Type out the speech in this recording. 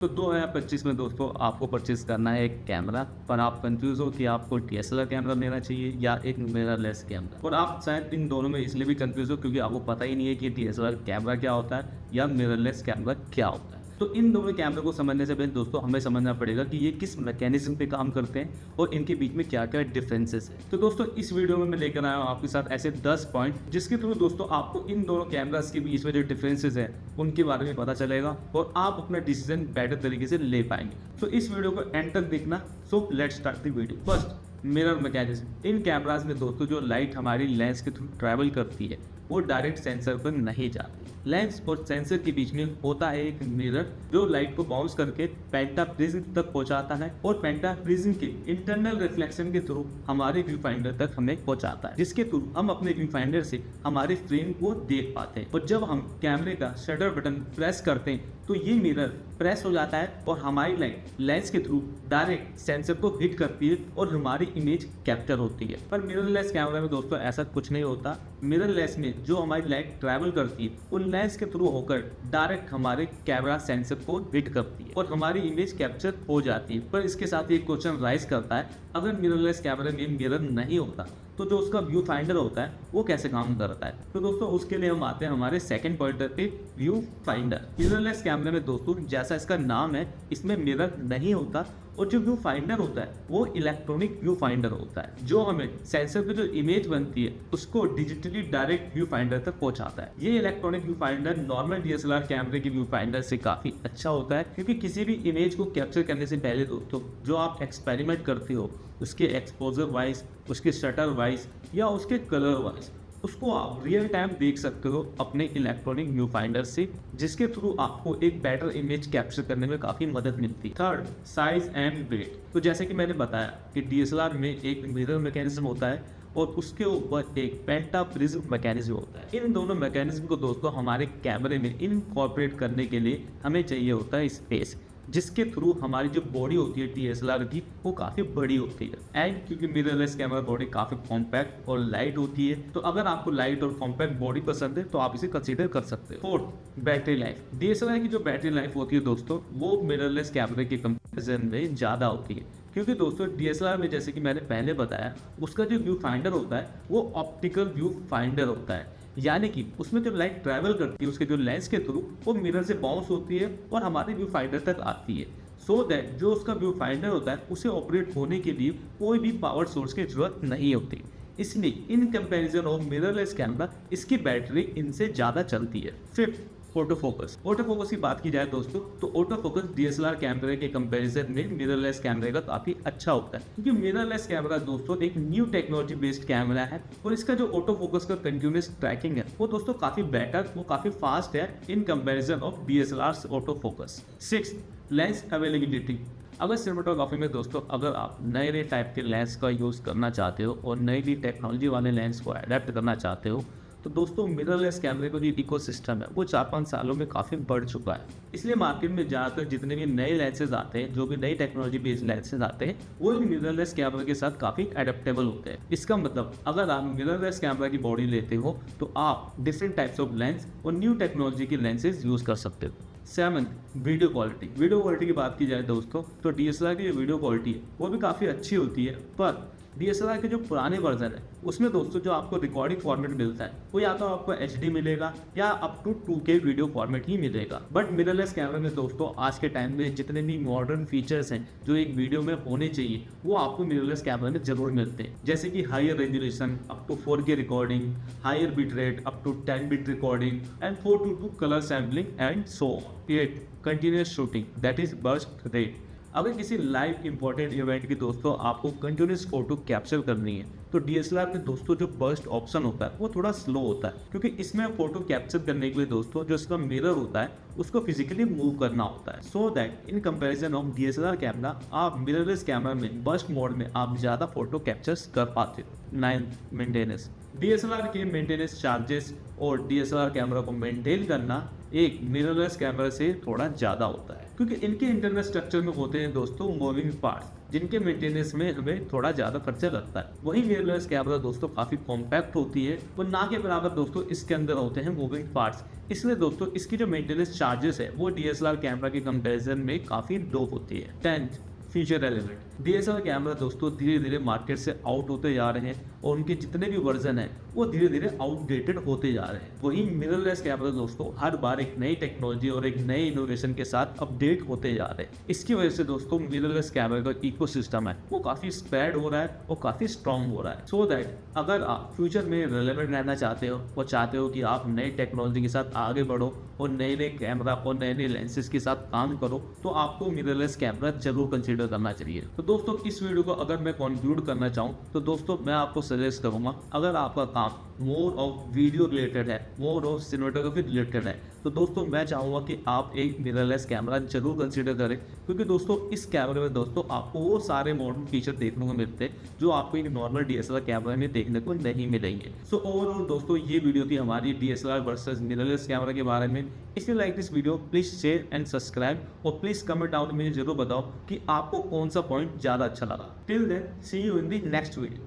तो 2025 में दोस्तों आपको परचेज़ करना है एक कैमरा, पर आप कंफ्यूज हो कि आपको डीएसएलआर कैमरा लेना चाहिए या एक मिररलेस कैमरा। और आप शायद इन दोनों में इसलिए भी कंफ्यूज हो क्योंकि आपको पता ही नहीं है कि डीएसएलआर कैमरा क्या होता है या मिररलेस कैमरा क्या होता है। तो इन दोनों कैमरे को समझने से पहले दोस्तों हमें समझना पड़ेगा कि ये किस मैकेनिज्म पे काम करते हैं और इनके बीच में क्या क्या डिफरेंसेस है। तो दोस्तों इस वीडियो में मैं लेकर आया हूँ आपके साथ ऐसे 10 पॉइंट जिसके थ्रू दोस्तों आपको इन दोनों कैमरास के बीच में जो डिफरेंसेस है उनके बारे में पता चलेगा और आप अपना डिसीजन बेटर तरीके से ले पाएंगे। तो इस वीडियो को एंड तक देखना। So let's start the video. First, mirror mechanism. In cameras में दोस्तों जो लाइट हमारी लेंस के थ्रू ट्रैवल करती है वो डायरेक्ट सेंसर पर नहीं जाती। लेंस और सेंसर के बीच में होता है एक मिरर जो लाइट को बाउंस करके पेंटाप्रिज्म तक पहुंचाता है और पेंटाप्रिज्म के इंटरनल रिफ्लेक्शन के थ्रू हमारे व्यू फाइंडर तक हमें पहुंचाता है, जिसके थ्रू हम अपने व्यू फाइंडर से हमारे फ्रेम को देख पाते हैं। और जब हम कैमरे का शटर बटन प्रेस करते हैं तो ये मिरर प्रेस हो जाता है और हमारी लाइट लेंस के थ्रू डायरेक्ट सेंसर को हिट करती है और हमारी इमेज कैप्चर होती है। पर मिररलेस कैमरा में दोस्तों ऐसा कुछ नहीं होता। मिररलेस में जो हमारी लाइट ट्रैवल करती है वो लेंस के थ्रू होकर डायरेक्ट हमारे कैमरा सेंसर को हिट करती है और हमारी इमेज कैप्चर हो जाती है। पर इसके साथ एक क्वेश्चन राइज करता है, अगर मिररलेस कैमरे में मिरर नहीं होता तो जो उसका व्यू फाइंडर होता है वो कैसे काम करता है। तो दोस्तों उसके लिए हम आते हैं हमारे सेकंड पॉइंटर पे, व्यू फाइंडर। मिररलेस कैमरे में दोस्तों जैसा इसका नाम है इसमें मिरर नहीं होता और जो व्यू फाइंडर होता है वो इलेक्ट्रॉनिक व्यू फाइंडर होता है जो हमें सेंसर पे जो इमेज बनती है उसको डिजिटली डायरेक्ट व्यू फाइंडर तक पहुंचाता है। ये electronic view finder normal DSLR कैमरे के व्यू फाइंडर से काफी अच्छा होता है क्योंकि किसी भी इमेज को कैप्चर करने से पहले दोस्तों जो आप एक्सपेरिमेंट करते हो उसके एक्सपोजर वाइज, उसके शटर वाइज या उसके कलर वाइज उसको आप रियल टाइम देख सकते हो अपने इलेक्ट्रॉनिक व्यू फाइंडर से, जिसके थ्रू आपको एक बेटर इमेज कैप्चर करने में काफ़ी मदद मिलती है। Third, size and weight. तो जैसे कि मैंने बताया कि डीएसएलआर में एक मिरर मैकेनिज्म होता है और उसके ऊपर एक पेंटाप्रिज्म मैकेनिज्म होता है। इन दोनों मैकेनिज्म को दोस्तों हमारे कैमरे में इनकॉर्पोरेट करने के लिए हमें चाहिए होता है स्पेस, जिसके थ्रू हमारी जो बॉडी होती है डीएसएलआर की वो काफ़ी बड़ी होती है। एंड क्योंकि मिररलेस कैमरा बॉडी काफ़ी कॉम्पैक्ट और लाइट होती है तो अगर आपको लाइट और कॉम्पैक्ट बॉडी पसंद है तो आप इसे कंसीडर कर सकते हो। Fourth, battery life. डीएसएलआर की जो बैटरी लाइफ होती है दोस्तों वो मिररलेस कैमरे के कंपेरिजन में ज़्यादा होती है क्योंकि दोस्तों डीएसएलआर में जैसे कि मैंने पहले बताया उसका जो व्यू फाइंडर होता है वो ऑप्टिकल व्यू फाइंडर होता है, यानी कि उसमें जब लाइट ट्रैवल करती है उसके जो लेंस के थ्रू वो मिरर से बाउंस होती है और हमारे व्यू फाइंडर तक आती है। सो दैट जो उसका व्यू फाइंडर होता है उसे ऑपरेट होने के लिए कोई भी पावर सोर्स की जरूरत नहीं होती। इसलिए in comparison of mirrorless camera इसकी बैटरी इनसे ज़्यादा चलती है। Fifth, auto focus. Auto focus की बात की जाए दोस्तों तो ऑटो फोकस डीएसएलआर कैमरे के कंपैरिजन में मिररलेस कैमरे का काफी अच्छा होता है क्योंकि मिररलेस कैमरा दोस्तों एक न्यू टेक्नोलॉजी बेस्ड कैमरा है और इसका जो ऑटो फोकस का कंटिन्यूअस ट्रैकिंग है वो दोस्तों काफी बेटर, वो काफी फास्ट है in comparison of DSLR auto focus. Six, lens availability. अगर सिनेमेटोग्राफी में दोस्तों अगर आप नए नए टाइप के लेंस का यूज़ करना चाहते हो और नई नई टेक्नोलॉजी वाले लेंस को अडेप्ट करना चाहते हो तो दोस्तों मिररलेस कैमरे का जो इकोसिस्टम है वो 4-5 सालों में काफ़ी बढ़ चुका है। इसलिए मार्केट में ज़्यादातर जितने भी नए लेंसेज आते हैं, जो भी नई टेक्नोलॉजी बेस्ड लेंसेज आते हैं वो मिररलेस कैमरे के साथ काफ़ी एडेप्टेबल होते हैं। इसका मतलब अगर आप मिररलेस कैमरा की बॉडी लेते हो तो आप डिफरेंट टाइप्स ऑफ लेंस और न्यू टेक्नोलॉजी के लेंसेज यूज़ कर सकते हो। Seven, video quality. Video quality की बात की जाए दोस्तों तो डीएसएलआर की जो वीडियो क्वालिटी है वो भी काफ़ी अच्छी होती है, पर डीएसएलआर के जो पुराने वर्जन है उसमें दोस्तों जो आपको रिकॉर्डिंग फॉर्मेट मिलता है वो या तो आपको एचडी मिलेगा या up to 2K video format ही मिलेगा। बट मिररलेस कैमरे में दोस्तों आज के टाइम में जितने भी मॉडर्न फीचर्स हैं जो एक वीडियो में होने चाहिए वो आपको मिररलेस कैमरे में जरूर मिलते हैं, जैसे कि higher resolution up to 4K recording, higher bit rate up to 10 bit recording and 4:2 colour sampling and so on. 8, continuous shooting that is burst rate. अगर किसी लाइव इंपॉर्टेंट इवेंट की दोस्तों आपको कंटिन्यूस फोटो कैप्चर करनी है तो DSLR में दोस्तों जो बर्स्ट ऑप्शन होता है वो थोड़ा स्लो होता है क्योंकि इसमें फोटो कैप्चर करने के लिए दोस्तों जो इसका मिरर होता है उसको फिजिकली मूव करना होता है। So that in comparison of DSLR camera आप मिररलेस कैमरा में बर्स्ट मोड में आप ज़्यादा फोटो कैप्चर कर पाते हो। 9, मेंटेनेंस। डीएसएलआर के मेंटेनेंस चार्जेस और डीएसएलआर कैमरा को मेंटेन करना एक मिररलेस कैमरा से थोड़ा ज़्यादा होता है, क्योंकि इनके इंटरनल स्ट्रक्चर में होते हैं दोस्तों मूविंग पार्ट्स, जिनके मेंटेनेंस में हमें थोड़ा ज़्यादा खर्चा लगता है। वही मिररलेस कैमरा दोस्तों काफ़ी कॉम्पैक्ट होती है और ना के बराबर दोस्तों इसके अंदर होते हैं मूविंग पार्ट्स, इसलिए दोस्तों इसकी जो मेंटेनेंस चार्जेस है वो DSLR कैमरा के कंपैरिजन में काफ़ी लो होती है। 10th future element, DSLR camera दोस्तों धीरे धीरे मार्केट से आउट होते जा रहे हैं और उनके जितने भी वर्जन हैं वो धीरे धीरे आउटडेटेड होते जा रहे हैं। वही मिररलेस कैमरा दोस्तों हर बार एक नई टेक्नोलॉजी और एक नए इनोवेशन के साथ अपडेट होते जा रहे हैं। इसकी वजह से दोस्तों मिररलेस कैमरा का इकोसिस्टम है वो काफ़ी स्प्रेड हो रहा है और काफ़ी स्ट्रॉन्ग हो रहा है। सो दैट अगर आप फ्यूचर में रिलेवेंट रहना चाहते हो और चाहते हो कि आप नई टेक्नोलॉजी के साथ आगे बढ़ो और नए नए कैमरा और नए नए लेंसेज के साथ काम करो, तो आपको मिररलेस कैमरा जरूर कंसीडर करना चाहिए। तो दोस्तों इस वीडियो को अगर मैं कंक्लूड करना चाहूँ तो दोस्तों मैं आपको सजेस्ट करूँगा, अगर आपका काम मोर ऑफ वीडियो रिलेटेड है, मोर ऑफ सिनेमेटोग्राफी रिलेटेड है, तो दोस्तों मैं चाहूँगा कि आप एक मिररलेस कैमरा जरूर कंसीडर करें, क्योंकि दोस्तों इस कैमरे में दोस्तों आपको वो सारे मॉडर्न फीचर देखने को मिलते हैं जो आपको एक नॉर्मल DSLR कैमरा में देखने को नहीं मिलेंगे। सो ओवरऑल दोस्तों ये वीडियो थी हमारी DSLR वर्सेस मिररलेस कैमरा के बारे में। If you like this video please share and subscribe और प्लीज़ कमेंट डाउन में जरूर बताओ कि आपको कौन सा पॉइंट ज़्यादा अच्छा लगा। Till then see you in the next video.